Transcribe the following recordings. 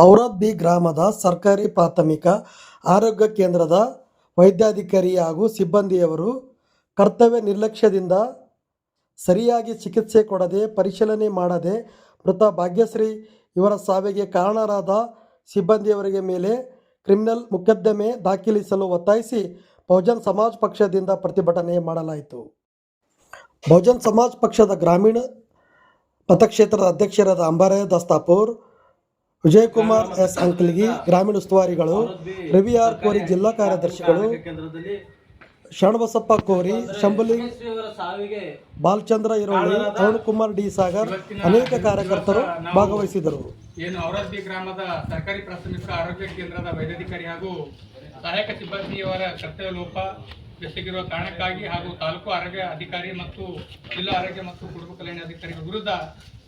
Aurad B ಗ್ರಾಮದ ಸರ್ಕಾರಿ ಪ್ರಾಥಮಿಕ ಆರೋಗ್ಯ ಕೇಂದ್ರದ ವೈದ್ಯಾಧಿಕಾರಿ ಹಾಗೂ ಸಿಬ್ಬಂದಿಯವರು ಕರ್ತವ್ಯ ನಿರ್ಲಕ್ಷ್ಯದಿಂದ ಸರಿಯಾಗಿ ಚಿಕಿತ್ಸೆ ಕೊಡದೆ ಪರಿಶೀಲನೆ ಮಾಡದೆ ಮೃತ ಭಾಗ್ಯಶ್ರೀ ಇವರ ಸಾವಿಗೆ ಕಾರಣರಾದ ಸಿಬ್ಬಂದಿಯವರಿಗೆ ಮೇಲೆ ಕ್ರಿಮಿನಲ್ ಮೊಕದ್ದಮೆ ದಾಖಲಿಸಲು ಒತ್ತಾಯಿಸಿ ಬಹುಜನ್ ಸಮಾಜ್ ಪಕ್ಷದಿಂದ ಪ್ರತಿಭಟನೆ ಮಾಡಲಾಯಿತು. ಬಹುಜನ್ ಸಮಾಜ್ ಪಕ್ಷದ ಗ್ರಾಮೀಣ ಮತಕ್ಷೇತ್ರದ ಅಧ್ಯಕ್ಷರಾದ ಅಂಬಾರಾಯ ದಸ್ತಾಪುರ್, ವಿಜಯಕುಮಾರ್ ಎಸ್ ಅಂಕಲ್ಗಿ ಗ್ರಾಮೀಣ ಉಸ್ತುವಾರಿಗಳು, ರವಿ ಆರ್ ಕೋರಿ ಜಿಲ್ಲಾ ಕಾರ್ಯದರ್ಶಿಗಳು, ಶರಣಬಸಪ್ಪ ಕೋರಿ, ಶಂಭುಲಿ ಬಾಲಚಂದ್ರ ಇರೋಳಿ, ಅರುಣ್ ಕುಮಾರ್ ಡಿ ಸಾಗರ್ ಅನೇಕ ಕಾರ್ಯಕರ್ತರು ಭಾಗವಹಿಸಿದರು. ಏನು ಔರಾದ್ ಬಿ ಗ್ರಾಮದ ಸರ್ಕಾರಿ ಪ್ರಾಥಮಿಕ ಆರೋಗ್ಯ ಕೇಂದ್ರದ ವೈದ್ಯಾಧಿಕಾರಿ ಹಾಗೂ ಸಹಾಯಕ ಸಿಬ್ಬಂದಿಯವರ ಕರ್ತವ್ಯ ಲೋಪ ಬೆಸಗಿರುವ ಕಾರಣಕ್ಕಾಗಿ ಹಾಗೂ ತಾಲೂಕು ಆರೋಗ್ಯ ಅಧಿಕಾರಿ ಮತ್ತು ಜಿಲ್ಲಾ ಆರೋಗ್ಯ ಮತ್ತು ಕುಟುಂಬ ಕಲ್ಯಾಣ ಅಧಿಕಾರಿಗಳ ವಿರುದ್ಧ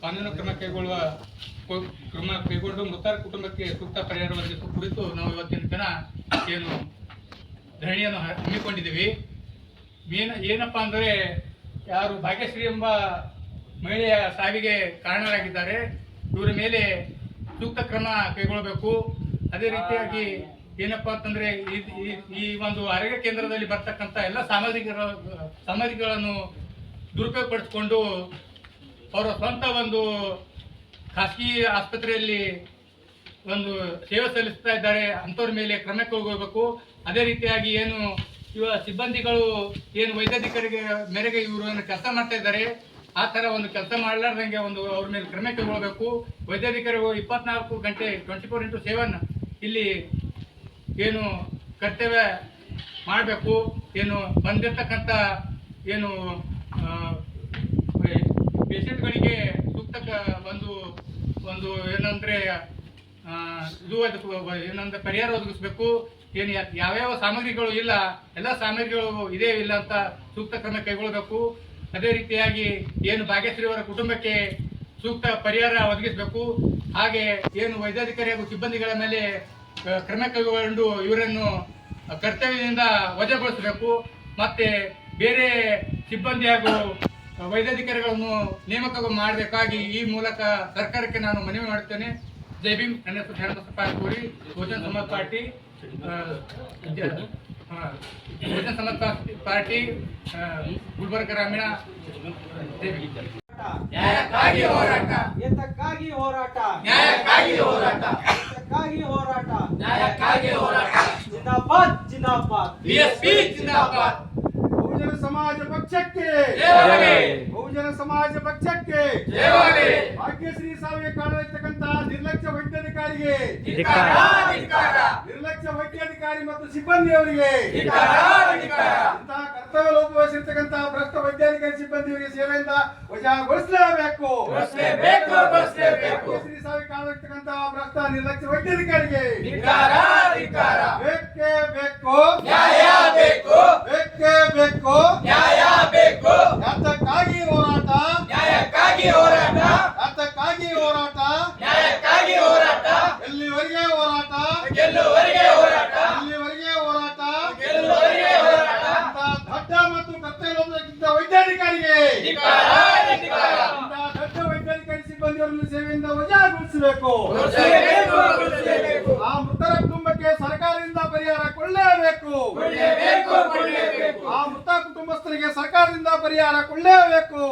ಕಾನೂನು ಕ್ರಮ ಕೈಗೊಂಡು ಮೃತರ ಕುಟುಂಬಕ್ಕೆ ಸೂಕ್ತ ಪರಿಹಾರ ಒದಗಿಸುವ ಕುರಿತು ನಾವು ಇವತ್ತಿನ ದಿನ ಏನು ಧರಣಿಯನ್ನು ಹಮ್ಮಿಕೊಂಡಿದ್ದೀವಿ. ಏನಪ್ಪಾ ಅಂದರೆ ಯಾರು ಭಾಗ್ಯಶ್ರೀ ಎಂಬ ಮಹಿಳೆಯ ಸಾವಿಗೆ ಕಾರಣರಾಗಿದ್ದಾರೆ, ಇವರ ಮೇಲೆ ಸೂಕ್ತ ಕ್ರಮ ಕೈಗೊಳ್ಳಬೇಕು. ಅದೇ ರೀತಿಯಾಗಿ ಏನಪ್ಪಾ ಅಂತಂದ್ರೆ ಈ ಒಂದು ಆರೋಗ್ಯ ಕೇಂದ್ರದಲ್ಲಿ ಬರ್ತಕ್ಕಂಥ ಎಲ್ಲ ಸಾಮಗ್ರಿಗಳನ್ನು ದುರುಪಯೋಗಪಡಿಸಿಕೊಂಡು ಅವರ ಸ್ವಂತ ಒಂದು ಖಾಸಗಿ ಆಸ್ಪತ್ರೆಯಲ್ಲಿ ಒಂದು ಸೇವೆ ಸಲ್ಲಿಸ್ತಾ ಇದ್ದಾರೆ, ಅಂಥವ್ರ ಮೇಲೆ ಕ್ರಮ ಕೈಗೊಳ್ಳಬೇಕು. ಅದೇ ರೀತಿಯಾಗಿ ಏನು ಇವ ಸಿಬ್ಬಂದಿಗಳು ಏನು ವೈದ್ಯಾಧಿಕಾರಿಗೆ ಮೇರೆಗೆ ಇವರು ಏನು ಕೆಲಸ ಮಾಡ್ತಾ ಇದ್ದಾರೆ, ಆ ಥರ ಒಂದು ಕೆಲಸ ಮಾಡಲಾರ್ದಂಗೆ ಒಂದು ಅವ್ರ ಮೇಲೆ ಕ್ರಮ ಕೈಗೊಳ್ಳಬೇಕು. ವೈದ್ಯಾಧಿಕಾರಿಗಳು 24 ಗಂಟೆ 24x7 ಇಲ್ಲಿ ಏನು ಕರ್ತವ್ಯ ಮಾಡಬೇಕು. ಏನು ಬಂದಿರತಕ್ಕಂಥ ಏನು ಪೇಷಂಟ್ಗಳಿಗೆ ಸೂಕ್ತ ಒಂದು ಏನಂದರೆ ಏನಂದ್ರೆ ಪರಿಹಾರ ಒದಗಿಸ್ಬೇಕು. ಏನು ಯಾವ್ಯಾವ ಸಾಮಗ್ರಿಗಳು ಇಲ್ಲ, ಎಲ್ಲ ಸಾಮಗ್ರಿಗಳು ಇದೇ ಇಲ್ಲ ಅಂತ ಸೂಕ್ತ ಕ್ರಮ ಕೈಗೊಳ್ಳಬೇಕು. ಅದೇ ರೀತಿಯಾಗಿ ಏನು ಭಾಗ್ಯಶ್ರೀ ಅವರ ಕುಟುಂಬಕ್ಕೆ ಸೂಕ್ತ ಪರಿಹಾರ ಒದಗಿಸಬೇಕು. ಹಾಗೆ ಏನು ವೈದ್ಯಾಧಿಕಾರಿ ಹಾಗೂ ಸಿಬ್ಬಂದಿಗಳ ಮೇಲೆ ಕ್ರಮ ಕೈಗೊಂಡು ಇವರನ್ನು ಕರ್ತವ್ಯದಿಂದ ವಜಾಗೊಳಿಸಬೇಕು. ಮತ್ತೆ ಬೇರೆ ಸಿಬ್ಬಂದಿ ಹಾಗೂ ವೈದ್ಯಾಧಿಕಾರಿಗಳನ್ನು ನೇಮಕ ಮಾಡಬೇಕಾಗಿ ಈ ಮೂಲಕ ಸರ್ಕಾರಕ್ಕೆ ನಾನು ಮನವಿ ಮಾಡುತ್ತೇನೆ. ಜೈ ಭೀಮ್. ನನ್ನ ಹೆಸರು ಶರಣಬಸಪ್ಪ ಕೋರಿ, ಬಹುಜನ್ ಸಮಾಜ್ ಪಾರ್ಟಿ ಗುಲ್ಬರ್ಗ ಗ್ರಾಮೀಣ. ನ್ಯಾಯಕ್ಕಾಗಿ ಹೋರಾಟ, ಎತ್ತಕ್ಕಾಗಿ ಹೋರಾಟ, ನ್ಯಾಯಕ್ಕಾಗಿ ಹೋರಾಟ, ಎತ್ತಕ್ಕಾಗಿ ಹೋರಾಟ, ನ್ಯಾಯಕ್ಕಾಗಿ ಹೋರಾಟ. ಜಿಂದಾಬಾದ್ ಜಿಂದಾಬಾದ್, ಬಿಎಸ್ಪಿ ಜಿಂದಾಬಾದ್. ಬಹುಜನ ಸಮಾಜ ಪಕ್ಷಕ್ಕೆ ಜಯವಾಗಲಿ, ಬಹುಜನ ಸಮಾಜ ಪಕ್ಷಕ್ಕೆ ಜಯವಾಗಲಿ. ಭಾಗ್ಯಶ್ರೀ ಸಾವಿಗೆ ಕಾರಣವಾಗಿರ್ತಕ್ಕಂಥ ನಿರ್ಲಕ್ಷ್ಯ ವೈದ್ಯಾಧಿಕಾರಿಗೆ ಧಿಕ್ಕಾರ, ಧಿಕ್ಕಾರ. ನಿರ್ಲಕ್ಷ್ಯ ವೈದ್ಯಾಧಿಕಾರಿ ಮತ್ತು ಸಿಬ್ಬಂದಿಯವರಿಗೆ ಧಿಕ್ಕಾರ, ಧಿಕ್ಕಾರ. ಇಂತಹ ಕರ್ತವ್ಯ ಲೋಪವಹಿಸಿರ್ತಕ್ಕಂಥ ಭ್ರಷ್ಟ ವೈದ್ಯಾಧಿಕಾರಿ ಸಿಬ್ಬಂದಿಯವರಿಗೆ ಸೇವೆಯಿಂದ ವಜಾಗೊಳಿಸಲೇಬೇಕು, ಗೊಳಿಸಲೇಬೇಕು, ಗೊಳಿಸಲೇಬೇಕು. ಭಾಗ್ಯಶ್ರೀ ಸಾವಿಗೆ ಕಾರಣವಾಗಿರ್ತಕ್ಕಂಥ ಭ್ರಷ್ಟ ನಿರ್ಲಕ್ಷ್ಯ ವೈದ್ಯಾಧಿಕಾರಿಗೆ ಧಿಕ್ಕಾರ, ಧಿಕ್ಕಾರ. ಬೇಕೇ ಬೇಕು, ನ್ಯಾಯ ಬೇಕು, ಬೇಕೇ ಬೇಕು, ನ್ಯಾಯ ಬೇಕು. ಯಾತಕ್ಕಾಗಿ ಹೋರಾಟ, ನ್ಯಾಯಕ್ಕಾಗಿ ಹೋರಾಟ, ಯಾತಕ್ಕಾಗಿ ಹೋರಾಟ, ನ್ಯಾಯಕ್ಕಾಗಿ ಹೋರಾಟ. ಎಲ್ಲಿವರೆಗೆ ಹೋರಾಟ, ಗೆಲ್ಲುವರೆಗೆ ಹೋರಾಟ, ಎಲ್ಲಿವರೆಗೆ ಹೋರಾಟ, ಗೆಲ್ಲುವರೆಗೆ ಹೋರಾಟ. ಅಂತ ದೊಡ್ಡ ಮತ್ತು ಕರ್ತವ್ಯ ವೈದ್ಯಾಧಿಕಾರಿಗೆ ಧಿಕ್ಕಾರ, ಧಿಕ್ಕಾರ. ಅಂತ ದೊಡ್ಡ ವೈದ್ಯಾಧಿಕಾರಿ ಸಿಬ್ಬಂದಿಯವರನ್ನು ಸೇವೆಯಿಂದ ವಜಾಗೊಳಿಸಬೇಕು, ಆ ಮೃತರ ಕುಟುಂಬಕ್ಕೆ ಸರ್ಕಾರದಿಂದ ಪರಿಹಾರ ಕೊಳ್ಳಲೇಬೇಕು, ಆ ಮೃತ ಕುಟುಂಬಸ್ಥರಿಗೆ ಸರ್ಕಾರದಿಂದ ಪರಿಹಾರ ಕೊಳ್ಳಲೇಬೇಕು.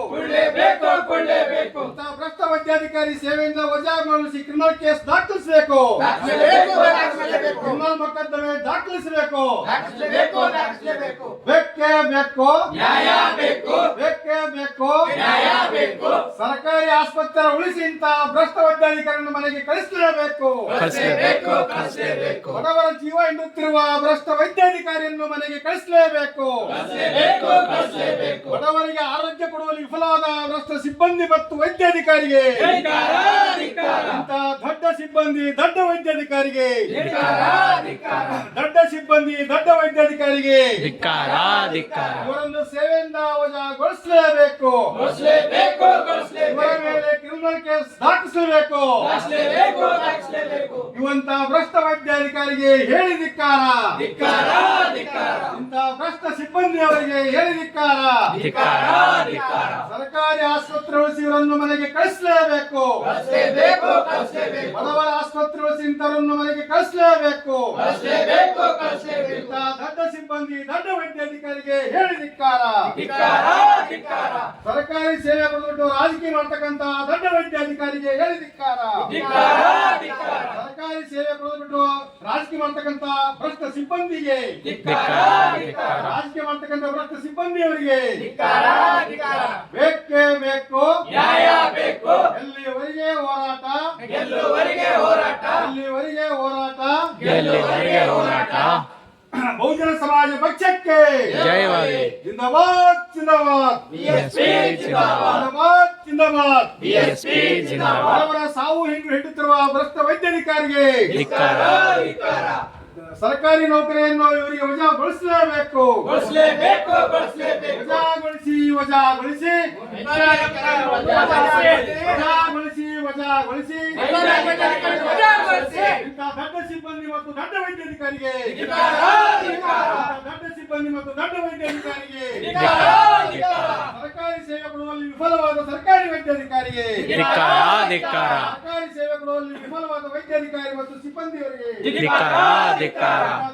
ಭ್ರಷ್ಟ ವೈದ್ಯಾಧಿಕಾರಿ ಸೇವೆಯಿಂದ ವಜಾಗೊಳಿಸಿ ಕ್ರಿಮಿನಲ್ ಕೇಸ್ ದಾಖಲಿಸಬೇಕು, ಕ್ರಿಮಿನಲ್ ಮೊಕದ್ದಮೆ ದಾಖಲಿಸಬೇಕು. ಬೇಕೇ ಬೇಕು, ನ್ಯಾಯ ಬೇಕು, ಬೇಕೇ ಬೇಕು, ನ್ಯಾಯ ಬೇಕು. ಸರ್ಕಾರಿ ಆಸ್ಪತ್ರೆ ಉಳಿಸಿ ಇಂತ ಭ್ರಷ್ಟ ವೈದ್ಯಾಧಿಕಾರಿಯನ್ನು ಮನೆಗೆ ಕಳಿಸಲೇಬೇಕು, ಬಡವರ ಜೀವ ಹಿಂಡುತ್ತಿರುವ ಭ್ರಷ್ಟ ವೈದ್ಯಾಧಿಕಾರಿಯನ್ನು ಮನೆಗೆ ಕಳಿಸಲೇಬೇಕು. ಬಡವರಿಗೆ ಆರೋಗ್ಯ ಕೊಡುವಲ್ಲಿ ವಿಫಲವಾದ ಭ್ರಷ್ಟ ಸಿಬ್ಬಂದಿ ಮತ್ತು ವೈದ್ಯಾಧಿಕಾರಿಗೆ ಇಂಥ ದೊಡ್ಡ ಸಿಬ್ಬಂದಿ ದೊಡ್ಡ ವೈದ್ಯಾಧಿಕಾರಿಗೆ, ದೊಡ್ಡ ಸಿಬ್ಬಂದಿ ದೊಡ್ಡ ವೈದ್ಯಾಧಿಕಾರಿಗೆ ಇವರನ್ನು ಸೇವೆಯಿಂದ ವಜಾಗೊಳಿಸಲೇಬೇಕು, ಇವರ ಮೇಲೆ ಕ್ರಿಮಿನಲ್ ಕೇಸ್ ದಾಖಲಿಸಲೇಬೇಕು. ಇವಂತ ಭ್ರಷ್ಟ ವೈದ್ಯಾಧಿಕಾರಿಗೆ ಹೇಳಿ ಧಿಕ್ಕಾರ. ಇಂಥ ಭ್ರಷ್ಟ ಸಿಬ್ಬಂದಿಯವರಿಗೆ ಹೇಳಿ ಧಿಕ್ಕಾರ. ಸರ್ಕಾರಿ ಆಸ್ಪತ್ರೆ ಉಳಿಸಿ ಇವರನ್ನು ಮನೆಗೆ ಕಳಿಸಲೇಬೇಕು. ಬಡವರ ಆಸ್ಪತ್ರೆ ಉಳಿಸಿ ಇಂಥವರನ್ನು ಮನೆಗೆ ಕಳಿಸಲೇಬೇಕು. ಇಂಥ ದೊಡ್ಡ ಸಿಬ್ಬಂದಿ ದೊಡ್ಡ ವೈದ್ಯಾಧಿಕಾರಿಗೆ ಹೇಳಿ ಧಿಕ್ಕಾರ. ಸರ್ಕಾರಿ ಸೇವೆ ಪಡೆದುಬಿಟ್ಟು ರಾಜಕೀಯ ಮಾಡ್ತಕ್ಕಂತ ದೊಡ್ಡ ವೈದ್ಯಾಧಿಕಾರಿಗೆ ಹೇಳಿ ಧಿಕ್ಕಾರ. ಸರ್ಕಾರಿ ಸೇವೆ ಪಡೆದುಬಿಟ್ಟು ರಾಜಕೀಯ ಮಾಡ್ತಕ್ಕಂತ ಭ್ರಷ್ಟ ಸಿಬ್ಬಂದಿಗೆ, ರಾಜಕೀಯ ಮಾಡ್ತಕ್ಕಂತ ಭ್ರಷ್ಟ ಸಿಬ್ಬಂದಿಯವರಿಗೆ ಬೇಕೇ ಬೇಕು. ಎಲ್ಲಿವರೆಗೆ ಹೋರಾಟ, ಎಲ್ಲಿವರೆಗೆ ಹೋರಾಟ. ಬಹುಜನ ಸಮಾಜ ಪಕ್ಷಕ್ಕೆ ಜಯವಾಗಲಿ. ಜಿಂದಾಬಾದ್ ಜಿಂದಾಬಾದ್ ಜಿಂದಾಬಾದ್ ಜಿಂದಾಬಾದ್. ಬಡವರ ಸಾವು ಹಿಂಡುತ್ತಿರುವ ಭ್ರಷ್ಟ ವೈದ್ಯಾಧಿಕಾರಿಗೆ ಸರ್ಕಾರಿ ನೌಕರಿಯನ್ನು ಇವರಿಗೆ ವಜಾಗೊಳಿಸಲೇಬೇಕು. ವಜಾಗೊಳಿಸಿ ಇಂಥ ದೊಡ್ಡ ಸಿಬ್ಬಂದಿ ಮತ್ತು ದೊಡ್ಡ ವೈದ್ಯಾಧಿಕಾರಿಗೆ ಸರ್ಕಾರಿ ಸೇವೆ ಕೊಡುವಲ್ಲಿ ವಿಫಲವಾದ ಸರ್ಕಾರಿ ವೈದ್ಯಾಧಿಕಾರಿಗೆ, ಸರ್ಕಾರಿ ಸೇವೆ ಕೊಡುವಲ್ಲಿ ವಿಫಲವಾದ ವೈದ್ಯಾಧಿಕಾರಿ ಮತ್ತು ಸಿಬ್ಬಂದಿಯವರಿಗೆ,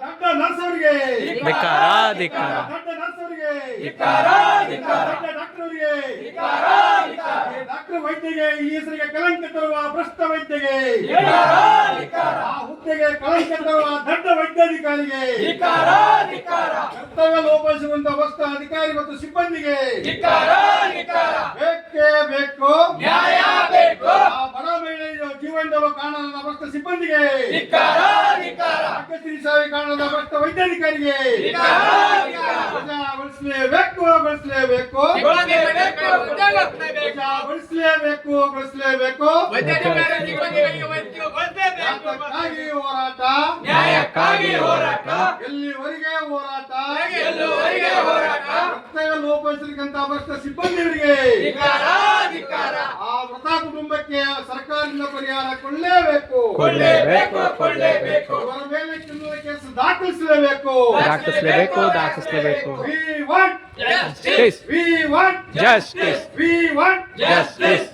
ದೊಡ್ಡ ನರ್ಸವರಿಗೆ, ಡಾಕ್ಟರ್ ವೈದ್ಯಗೆ ಈ ಹೆಸರಿಗೆ ಕಲಂಕ ತರುವ ಭ್ರಷ್ಟ ವೈದ್ಯಗೆ, ಆ ಹುದ್ದೆಗೆ ಕಲಂಕ ತರುವ ದೊಡ್ಡ ವೈದ್ಯಾಧಿಕಾರಿಗೆ, ಕರ್ತವ್ಯ ಲೋಪಿಸುವಂತ ಭ್ರಷ್ಟ ಅಧಿಕಾರಿ ಮತ್ತು ಸಿಬ್ಬಂದಿಗೆ ಬೇಕೇ ಬೇಕು. ಆ ಬಡ ಮಹಿಳೆ ಜೀವನದ ಕಾರಣದ ಭ್ರಷ್ಟ ಸಿಬ್ಬಂದಿಗೆ, ಭಾಗ್ಯಶ್ರೀ ಸೇವೆ ಕಾರಣದ ಭ್ರಷ್ಟ ವೈದ್ಯಾಧಿಕಾರಿಗೆ ವಜಾಗೊಳಿಸಲೇಬೇಕು. ನ್ಯಾಯಕ್ಕಾಗಿ ಹೋರಾಟ, ಎಲ್ಲಿವರೆಗೆ ಹೋರಾಟ. ಕರ್ತವ್ಯ ಲೋಪಿಸಲಿಕ್ಕಂತ ಭ್ರಷ್ಟ ಸಿಬ್ಬಂದಿಯವರಿಗೆ, ಆ ಮೃತ ಕುಟುಂಬಕ್ಕೆ ಸರ್ಕಾರದಿಂದ ಪರಿಹಾರ ಕೊಡಲೇಬೇಕು. ಅವರ ಮೇಲೆ ಕ್ರಿಮಿನಲ್ ಕೇಸ್ ದಾಖಲಿಸಲೇಬೇಕು. We want justice.